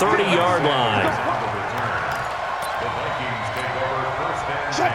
30-yard line.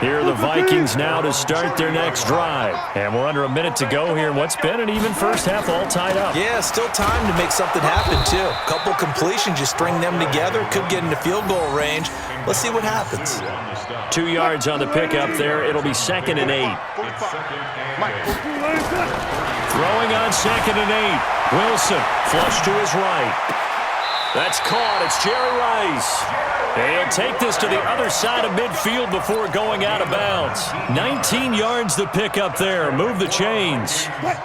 Here are the Vikings now to start their next drive. And we're under a minute to go here. What's been an even first half all tied up. Yeah, still time to make something happen, too. A couple completions, you string them together, could get into field goal range. Let's see what happens. 2 yards on the pickup there. It'll be 2nd and 8. Throwing on 2nd and 8. Wilson, flush to his right. That's caught. It's Jerry Rice. He'll take this to the other side of midfield before going out of bounds. 19 yards to pick up there. Move the chains. Let's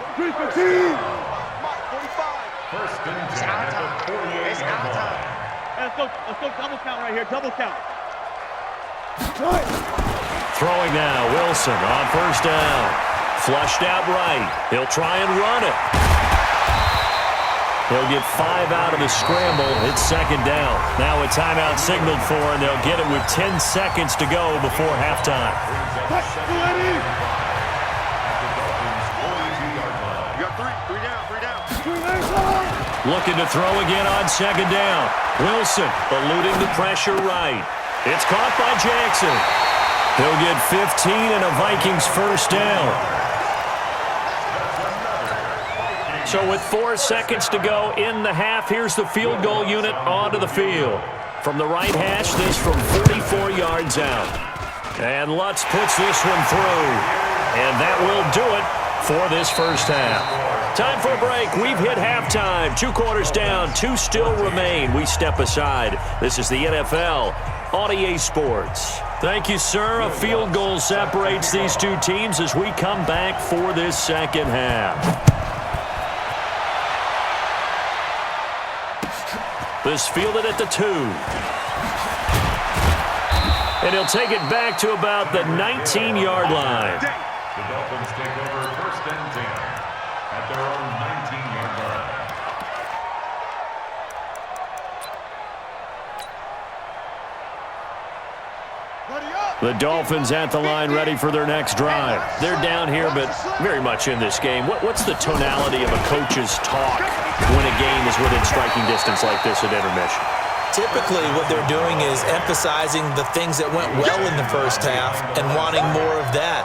go double count right here. Double count. Throwing now. Wilson on first down. Flushed out right. He'll try and run it. He'll get 5 out of the scramble. It's 2nd down. Now a timeout signaled for, and they'll get it with 10 seconds to go before halftime. You got three down. Looking to throw again on 2nd down. Wilson eluding the pressure right. It's caught by Jackson. He'll get 15 and a Vikings first down. So with 4 seconds to go in the half, here's the field goal unit onto the field. From the right hash, this from 44 yards out. And Lutz puts this one through. And that will do it for this first half. Time for a break. We've hit halftime. 2 quarters down, 2 still remain. We step aside. This is the NFL on EA Sports. Thank you, sir. A field goal separates these two teams as we come back for this second half. This fielded at the 2. And he'll take it back to about the 19-yard line. The Dolphins take over 1st and 10 at their own 19-yard line. The Dolphins at the line ready for their next drive. They're down here, but very much in this game. What's the tonality of a coach's talk when a game is within striking distance like this at intermission? Typically, what they're doing is emphasizing the things that went well in the first half and wanting more of that.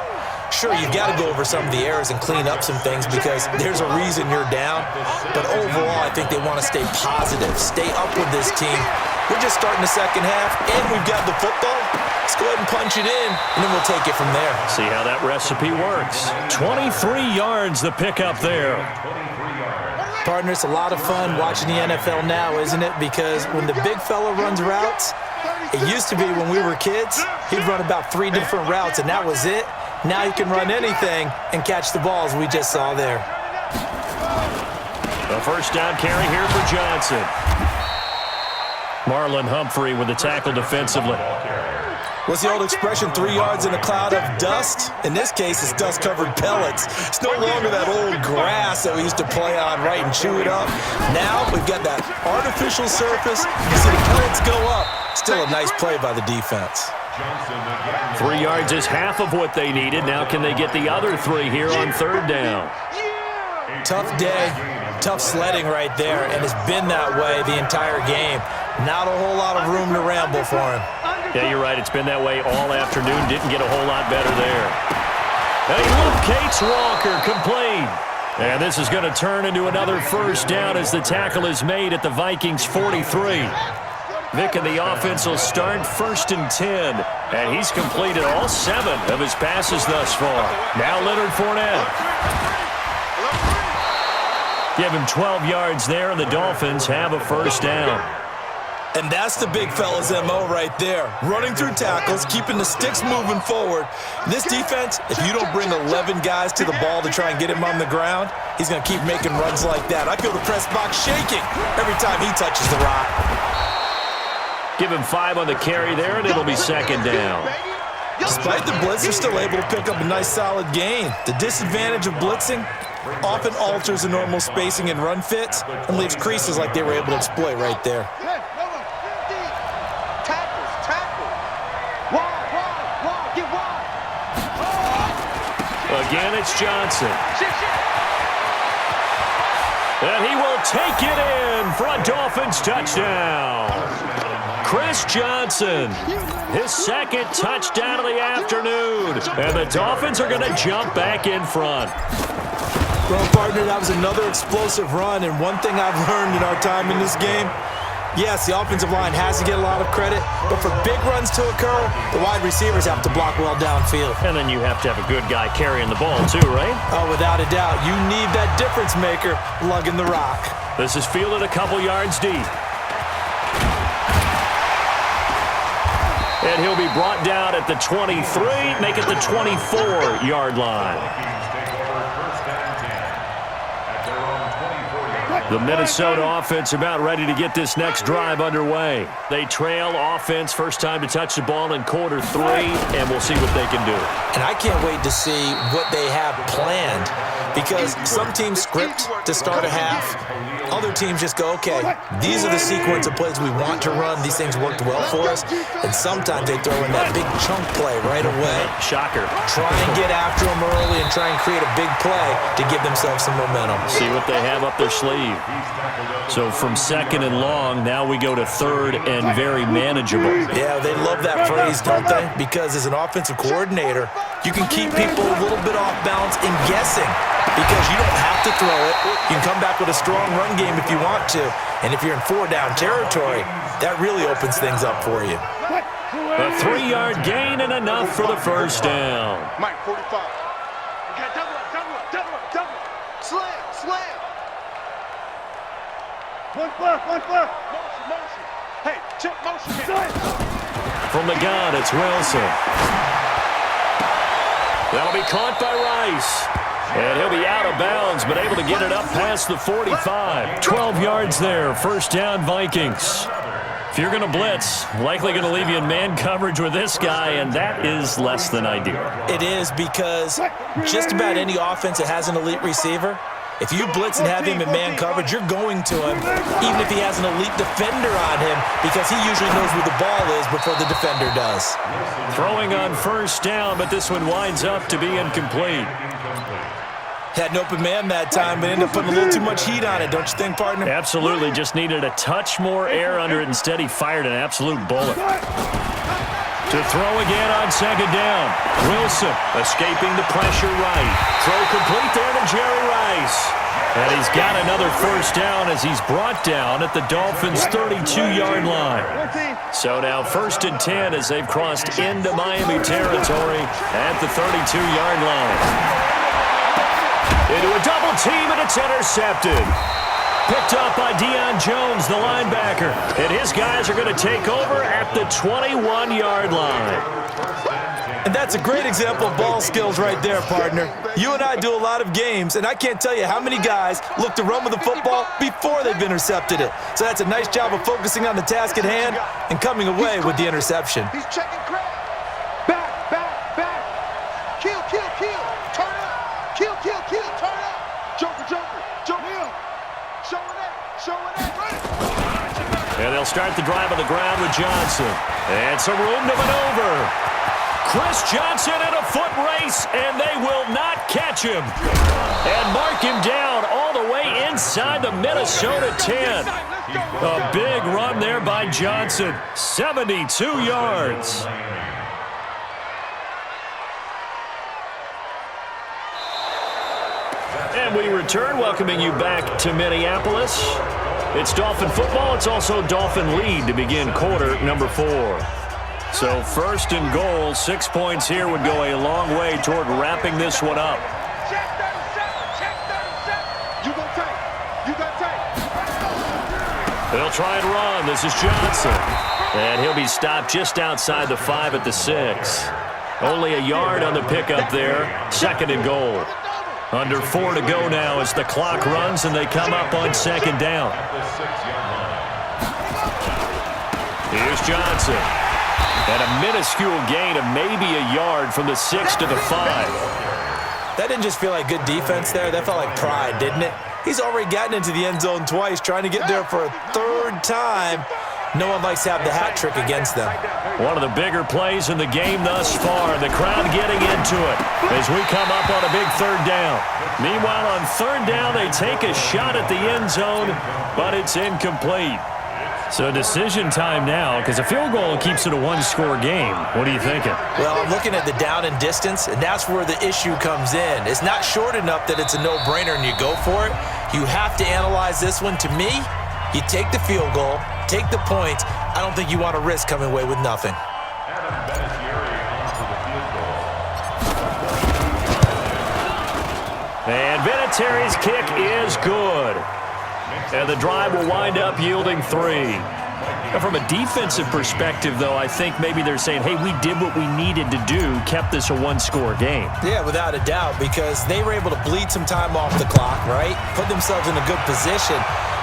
Sure, you've got to go over some of the errors and clean up some things because there's a reason you're down. But overall, I think they want to stay positive, stay up with this team. We're just starting the second half, and we've got the football. Let's go ahead and punch it in, and then we'll take it from there. See how that recipe works. 23 yards the pickup there. Partner, it's a lot of fun watching the NFL now, isn't it? Because when the big fella runs routes, it used to be when we were kids, he'd run about 3 different routes, and that was it. Now you can run anything and catch the balls we just saw there. The first down carry here for Johnson. Marlon Humphrey with the tackle defensively. What's the old expression, 3 yards in a cloud of dust? In this case, it's dust-covered pellets. It's no longer that old grass that we used to play on, right, and chew it up. Now we've got that artificial surface. You see the pellets go up. Still a nice play by the defense. 3 yards is half of what they needed. Now can they get the other 3 here on 3rd down? Tough day, tough sledding right there, and it's been that way the entire game. Not a whole lot of room to ramble for him. Yeah, you're right. It's been that way all afternoon. Didn't get a whole lot better there. And he locates Walker, complete. And this is going to turn into another first down as the tackle is made at the Vikings 43. Vic and the offense will start 1st and 10. And he's completed all 7 of his passes thus far. Now Leonard Fournette. Give him 12 yards there, and the Dolphins have a first down. And that's the big fella's MO right there. Running through tackles, keeping the sticks moving forward. This defense, if you don't bring 11 guys to the ball to try and get him on the ground, he's going to keep making runs like that. I feel the press box shaking every time he touches the rock. Give him 5 on the carry there, and it'll be 2nd down. Despite the blitz, they're still able to pick up a nice solid gain. The disadvantage of blitzing often alters the normal spacing and run fits and leaves creases like they were able to exploit right there. Again, it's Johnson. And he will take it in for a Dolphins touchdown. Chris Johnson. His second touchdown of the afternoon. And the Dolphins are going to jump back in front. Well, partner, that was another explosive run. And one thing I've learned in our time in this game, yes, the offensive line has to get a lot of credit, but for big runs to occur, the wide receivers have to block well downfield. And then you have to have a good guy carrying the ball too, right? Oh, without a doubt. You need that difference maker lugging the rock. This is fielded a couple yards deep. And he'll be brought down at the 23, make it the 24-yard line. The Minnesota offense about ready to get this next drive underway. They trail offense, first time to touch the ball in quarter 3, and we'll see what they can do. And I can't wait to see what they have planned, because some teams script to start a half. Other teams just go, okay, these are the sequence of plays we want to run. These things worked well for us. And sometimes they throw in that big chunk play right away. Shocker. Try and get after them early and try and create a big play to give themselves some momentum. See what they have up their sleeve. So from second and long, now we go to third and very manageable. Yeah, they love that phrase, don't they? Because as an offensive coordinator, you can keep people a little bit off balance and guessing, because you don't have to throw it. You can come back with a strong run game if you want to. And if you're in 4-down territory, that really opens things up for you. A 3-yard gain and enough for the first down. Mike, 45. Okay, double. Slam. One foot. Motion. Hey, check motion. From the gun, it's Wilson. That'll be caught by Rice. And he'll be out of bounds, but able to get it up past the 45. 12 yards there, first down Vikings. If you're going to blitz, likely going to leave you in man coverage with this guy, and that is less than ideal. It is, because just about any offense that has an elite receiver, if you blitz and have him in man coverage, you're going to him, even if he has an elite defender on him, because he usually knows where the ball is before the defender does. Throwing on first down, but this one winds up to be incomplete. Had an open man that time, but ended up putting a little too much heat on it, don't you think, partner? Absolutely, just needed a touch more air under it. Instead, he fired an absolute bullet. To throw again on second down. Wilson escaping the pressure right. Throw complete there to Jerry Rice. And he's got another first down as he's brought down at the Dolphins' 32-yard line. So now first and 10 as they've crossed into Miami territory at the 32-yard line. Into a double team, and it's intercepted. Picked up by Deion Jones, the linebacker. And his guys are going to take over at the 21-yard line. And that's a great example of ball skills right there, partner. You and I do a lot of games, and I can't tell you how many guys look to run with the football before they've intercepted it. So that's a nice job of focusing on the task at hand and coming away with the interception. He's checking crowd. Back. Kill. Turn up. Kill. Turn up. Joker. Showing that. Right. And they'll start the drive on the ground with Johnson. And some room to maneuver. Chris Johnson in a foot race, and they will not catch him. And mark him down all the way inside the Minnesota 10. A big run there by Johnson. 72 yards. And we return, welcoming you back to Minneapolis. It's Dolphin football. It's also Dolphin lead to begin quarter number 4. So first and goal, 6 points here would go a long way toward wrapping this one up. Check 37. You got tape. They'll try and run. This is Johnson. And he'll be stopped just outside the 5 at the 6. Only a yard on the pickup there. Second and goal. Under 4 to go now as the clock runs and they come up on second down. Here's Johnson. And a minuscule gain of maybe a yard from the 6 to the 5. That didn't just feel like good defense there. That felt like pride, didn't it? He's already gotten into the end zone twice, trying to get there for a third time. No one likes to have the hat trick against them. One of the bigger plays in the game thus far. The crowd getting into it as we come up on a big third down. Meanwhile, on third down, they take a shot at the end zone, but it's incomplete. So decision time now, because a field goal keeps it a one-score game. What are you thinking? Well, I'm looking at the down and distance, and that's where the issue comes in. It's not short enough that it's a no-brainer and you go for it. You have to analyze this one. To me, you take the field goal, take the points. I don't think you want to risk coming away with nothing. And Vinatieri's kick is good. And the drive will wind up yielding 3. Now, from a defensive perspective, though, I think maybe they're saying, hey, we did what we needed to do, kept this a one-score game. Yeah, without a doubt, because they were able to bleed some time off the clock, right? Put themselves in a good position,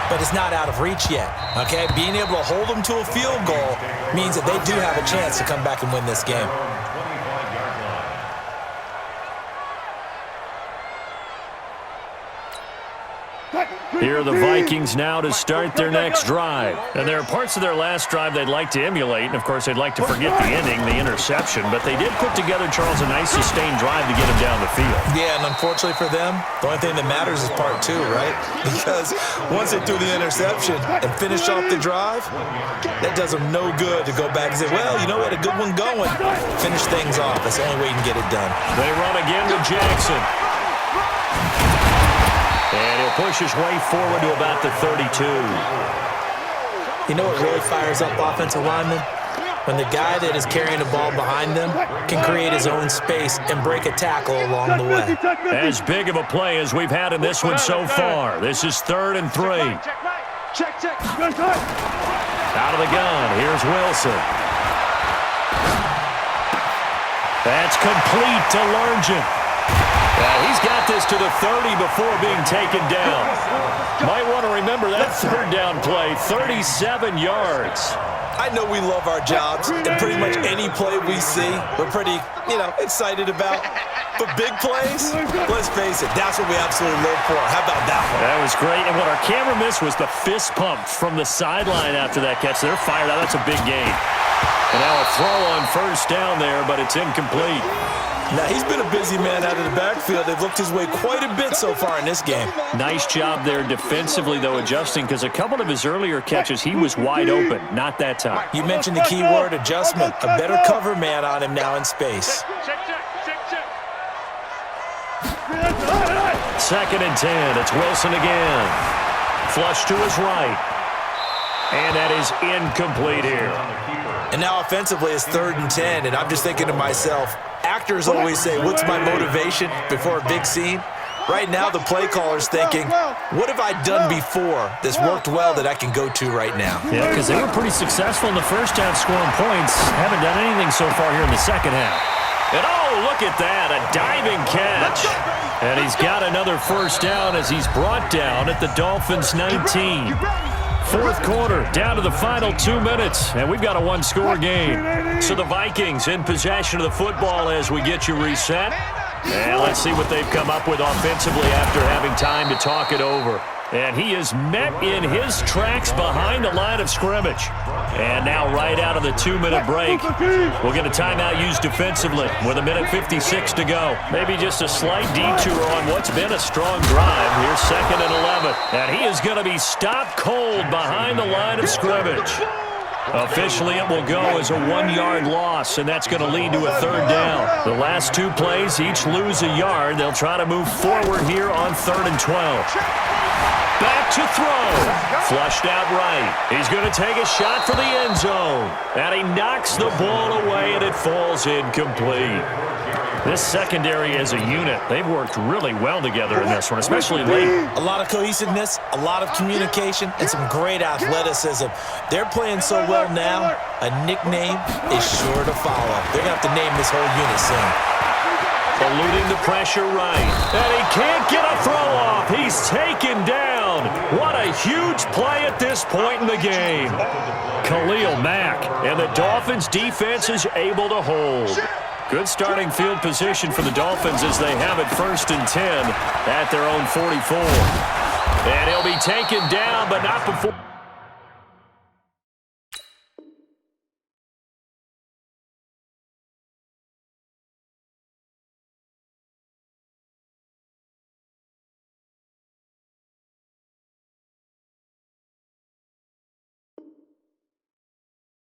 but it's not out of reach yet, okay? Being able to hold them to a field goal means that they do have a chance to come back and win this game. Here are the Vikings now to start their next drive. And there are parts of their last drive they'd like to emulate. And, of course, they'd like to forget the ending, the interception. But they did put together, Charles, a nice sustained drive to get him down the field. Yeah, and unfortunately for them, the only thing that matters is part 2, right? Because once they threw the interception and finished off the drive, that does them no good to go back and say, well, you know, we had a good one going. Finish things off. That's the only way you can get it done. They run again to Jackson. And he'll push his way forward to about the 32. You know what really fires up offensive linemen? When the guy that is carrying the ball behind them can create his own space and break a tackle along the way. As big of a play as we've had in this one so far. This is 3rd and 3. Out of the gun, here's Wilson. That's complete to Largent. He's got this to the 30 before being taken down. Might want to remember that 3rd down play, 37 yards. I know we love our jobs, and pretty much any play we see, we're pretty, excited about. But big plays, let's face it, that's what we absolutely live for. How about that one? That was great, and what our camera missed was the fist pump from the sideline after that catch. They're fired out. That's a big gain. And now a throw on 1st down there, but it's incomplete. Now, he's been a busy man out of the backfield. They've looked his way quite a bit so far in this game. Nice job there defensively, though, adjusting, because a couple of his earlier catches, he was wide open. Not that time. You mentioned the key word, adjustment. A better cover man on him now in space. 2nd and 10. It's Wilson again. Flush to his right. And that is incomplete here. And now offensively it's 3rd and 10, and I'm just thinking to myself, actors always say, what's my motivation before a big scene? Right now the play caller's thinking, what have I done before that's worked well that I can go to right now? Yeah, because they were pretty successful in the first half scoring points. Haven't done anything so far here in the second half. And oh, look at that, a diving catch. And he's got another 1st down as he's brought down at the Dolphins' 19. 4th quarter, down to the final 2 minutes, and we've got a one-score game. So the Vikings in possession of the football as we get you reset. And let's see what they've come up with offensively after having time to talk it over. And he is met in his tracks behind the line of scrimmage. And now right out of the 2-minute break, we'll get a timeout used defensively with 1:56 to go. Maybe just a slight detour on what's been a strong drive. Here's 2nd and 11. And he is going to be stopped cold behind the line of scrimmage. Officially, it will go as a 1-yard loss, and that's going to lead to a 3rd down. The last 2 plays each lose a yard. They'll try to move forward here on 3rd and 12. Back to throw. Flushed out right. He's going to take a shot for the end zone. And he knocks the ball away, and it falls incomplete. This secondary as a unit, they've worked really well together in this one, especially late. A lot of cohesiveness, a lot of communication, and some great athleticism. They're playing so well now, a nickname is sure to follow. They're going to have to name this whole unit soon. Eluding the pressure right. And he can't get a throw off. He's taken down. What a huge play at this point in the game. Khalil Mack. And the Dolphins defense is able to hold. Good starting field position for the Dolphins as they have it 1st and 10 at their own 44. And he'll be taken down, but not before.